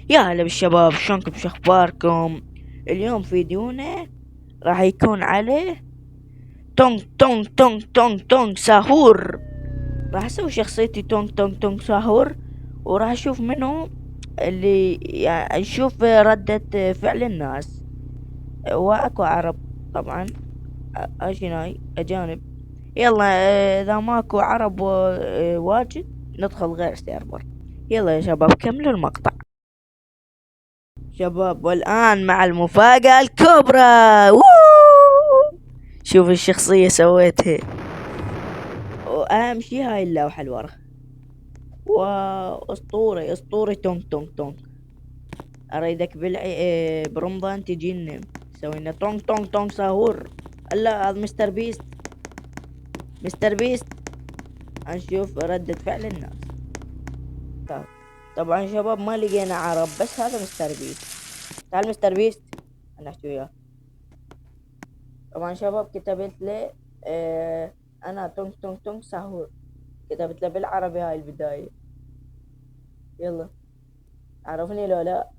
يا هلا بالشباب، شلونكم؟ شو اخباركم؟ اليوم فيديونا راح يكون عليه تونغ تونغ تونغ تونغ تونغ ساهور. راح اسوي شخصيتي تونغ تونغ تونغ ساهور، وراح اشوف منو اللي يعني نشوف ردة فعل الناس. واكو عرب طبعا، اشناي اجانب. يلا، اذا ماكو عرب واجد ندخل غير سيرفر. يلا يا شباب كملوا المقطع. شباب، والآن مع المفاجأة الكبرى. ووو! شوف الشخصية سويتها، وأهم شي هاي اللوحة اللي ورا. وأسطوري أسطوري تونغ تونغ تونغ. أريدك برمضان تجينا سوينا تونغ تونغ تونغ ساهور. لا، هذا مستر بيست. مستر بيست، هنشوف ردة فعل الناس. طب. طبعا شباب ما لقينا عرب، بس هذا مستر بيست. تعال مستر بيست نحكي وياه. طبعا شباب كتبت لي انا تونغ تونغ تونغ ساهور. كتبت له بالعربي هاي البداية. يلا عرفني لو لا،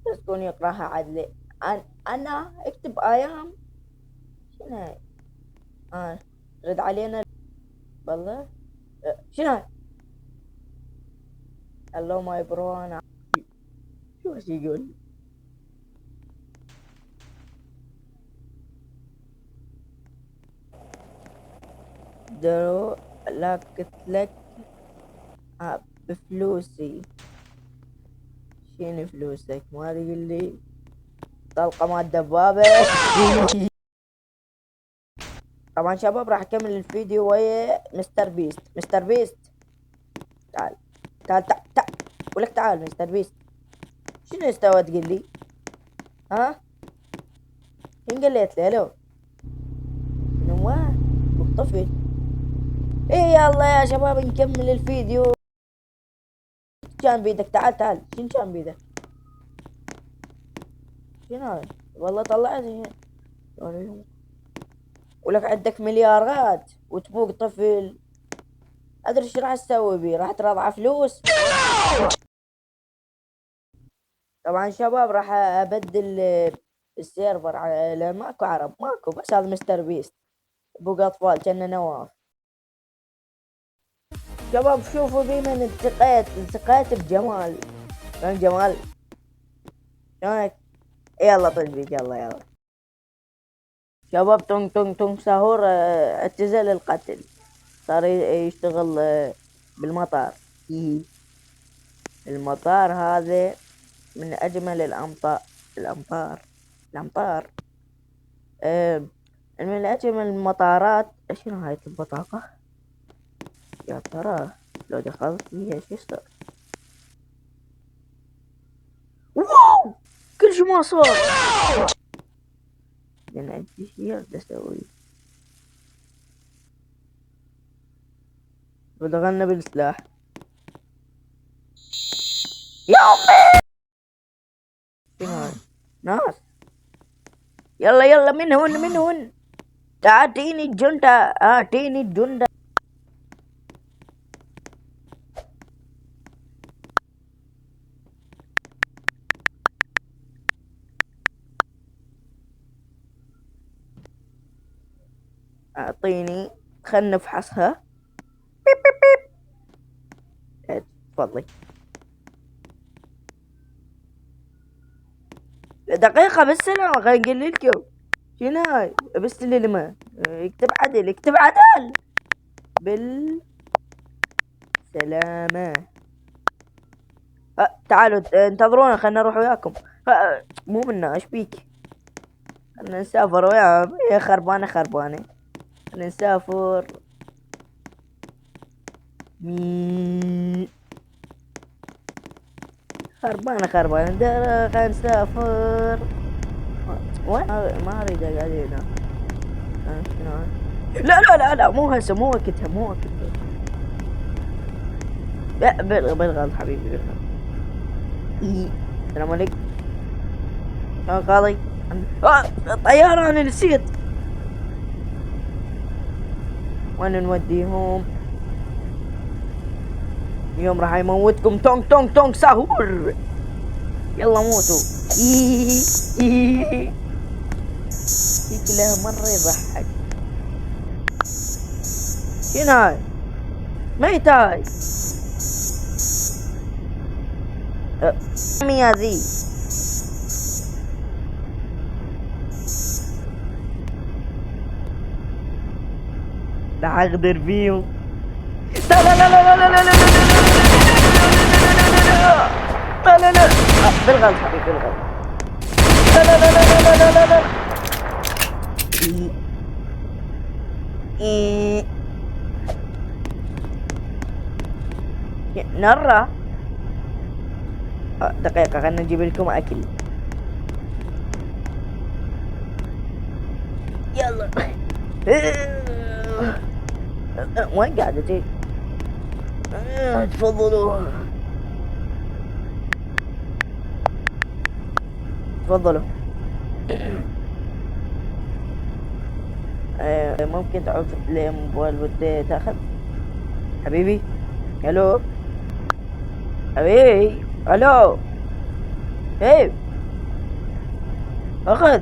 بس تكون يقراها عدلي. انا اكتب ايام. شنو هاي؟ رد علينا بالله. شنو هاي؟ هلو ماي برو. انا شو ايش يقول؟ درو لك لك بفلوسي. شنو فلوسك؟ ما تقول لي طلقة مال دبابة. طبعا شباب راح اكمل الفيديو ويا مستر بيست. مستر بيست تعال تعال تعال تعال، ولك تعال مستر بيست. شنو استوى تقول لي؟ ها؟ شنو قلت لي؟ الو نواه والطفل. ايه يلا يا شباب نكمل الفيديو. كان بيدك؟ تعال تعال، شنو كان بيدك؟ شنو هذا؟ والله طلعت ولك عندك مليارات وتبوق طفل. ادري ايش راح تسوي بيه؟ راح ترضع فلوس. طبعا شباب راح ابدل السيرفر لان ماكو عرب، ماكو، بس هذا مستر بيست. بوق اطفال كنا نواف. شباب شوفوا بي من التقيت بجمال. شلون جمال؟ شلونك؟ يلا طنجي، يلا يلا. شباب تونغ تونغ تونغ ساهور اعتزل القتل، صار يشتغل بالمطار. المطار هذا من اجمل الامطار. من اجمل المطارات. شنو هاي البطاقة؟ يا ترى لو دخلت فيها شو يصير؟ واو، كل شي ما صار. لان عندي شي اريد اسوي. بدغلنا بالسلاح. يا امي، شنو هاي؟ ناس. يلا يلا، من هون من هون. تعطيني الجندة، اعطيني الجندة. اعطيني، خلنا نفحصها. بيب بيب بيب. تفضلي. دقيقة بس، سلام خليني اقول لكم. شنو هاي؟ بس الماء. اكتب عدل، اكتب عدل. بالسلامة. تعالوا انتظرونا، خلنا نروح وياكم. مو منا، ايش بيك؟ خلنا نسافر وياهم. هي خربانة خربانة. خلنا نسافر. خربانة خربانة. خلنا نسافر. وين؟ ما اريد اقعد هنا. لا لا لا لا، مو هسه، مو وقتها، مو وقتها. لا، بالغلط حبيبي، بالغلط. السلام عليكم. شلون قاضي؟ طيارة، انا نسيت. وين نوديهم؟ اليوم راح يموتكم تونغ تونغ تونغ ساهور. يلا موتوا. شكله مرة يضحك. شنو هاي؟ ميت هاي. يا ذي راح اغدر فيهم. لا لا لا لا لا لا لا لا لا لا بالغلط حبيبي بالغلط. لا لا لا لا لا لا لا نرى. دقيقة خلنا نجيب لكم أكل. يلا. وين قاعدتي؟ تفضلوا تفضلوا. ممكن تعود لي موبايل ودي تاخذ حبيبي؟ الو حبيبي الو. ايه اخذ.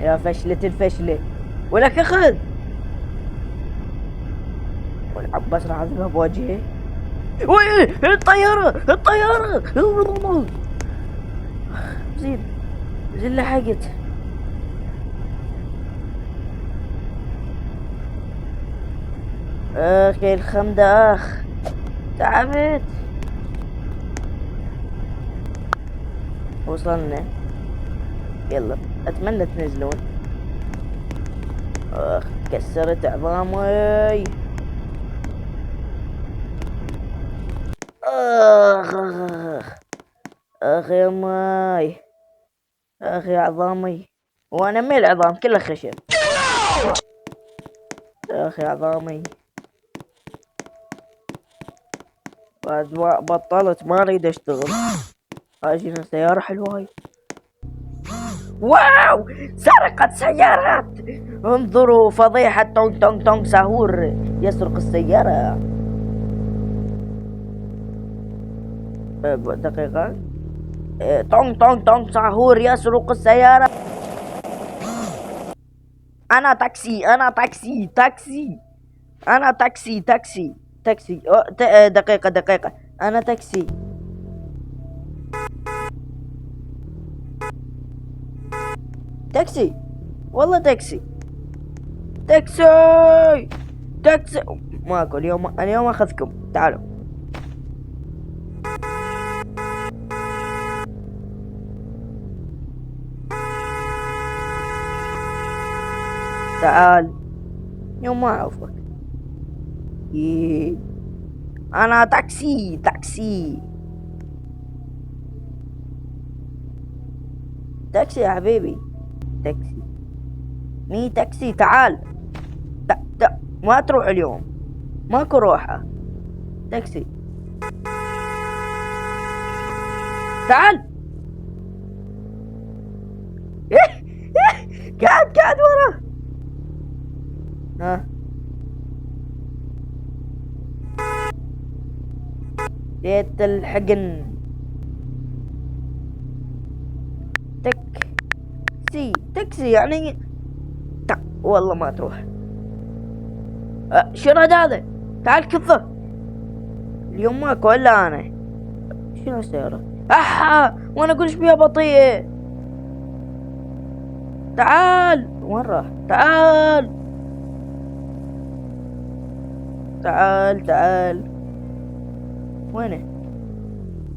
يا فشلة الفشلة ولك اخذ. والعباس راح اضربها بوجهي. وي الطيارة زين زين لحقت. اخي الخمدة تعبت. وصلنا. يلا اتمنى تنزلون. كسرت عظامي. اخ يا ماي. اخي عظامي. وانا مي العظام كلها خشب. اخي عظامي. بعد ما بطلت ما اريد اشتغل. هاجينا سيارة حلوة هاي. واو سرقت سيارات. انظروا فضيحة تونغ تونغ تونغ ساهور يسرق السيارة. دقيقة. تونغ تونغ تونغ ساهور يسرق السيارة. أنا تاكسي أنا تاكسي تاكسي أنا تاكسي تاكسي تاكسي. دقيقة أنا تاكسي. تاكسي والله تاكسي تاكسي تاكسي. ماكو اليوم اخذكم. تعالوا تعال. يوم ما اعرفك. انا تاكسي تاكسي تاكسي يا حبيبي. تاكسي مي تاكسي. تعال ما تروح اليوم ماكو روحة. تاكسي تعال. قاعد ورا. ها ليت الحقن. تاكسي يعني والله ما تروح. شرد هذا. تعال كفه. اليوم ماكو الا انا. شنو السيارة؟ وانا اقول ايش بيها بطيئة. تعال. وين راح؟ تعال وينه؟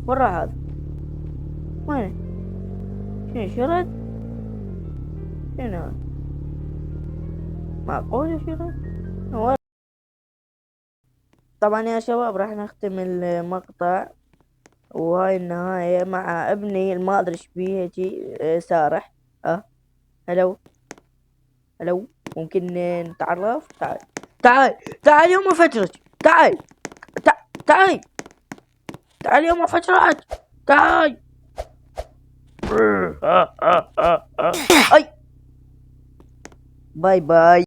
وين راح هذا؟ وينه؟ شنو شرد؟ شنو هذا؟ معقول شرد؟ طبعا يا شباب راح نختم المقطع. وهاي النهاية مع ابني ما ادري ايش بيه هيجي سارح. هلو ممكن نتعرف. تعال يوم افجرك. تعال يوم افجرك. تعال. اي باي باي.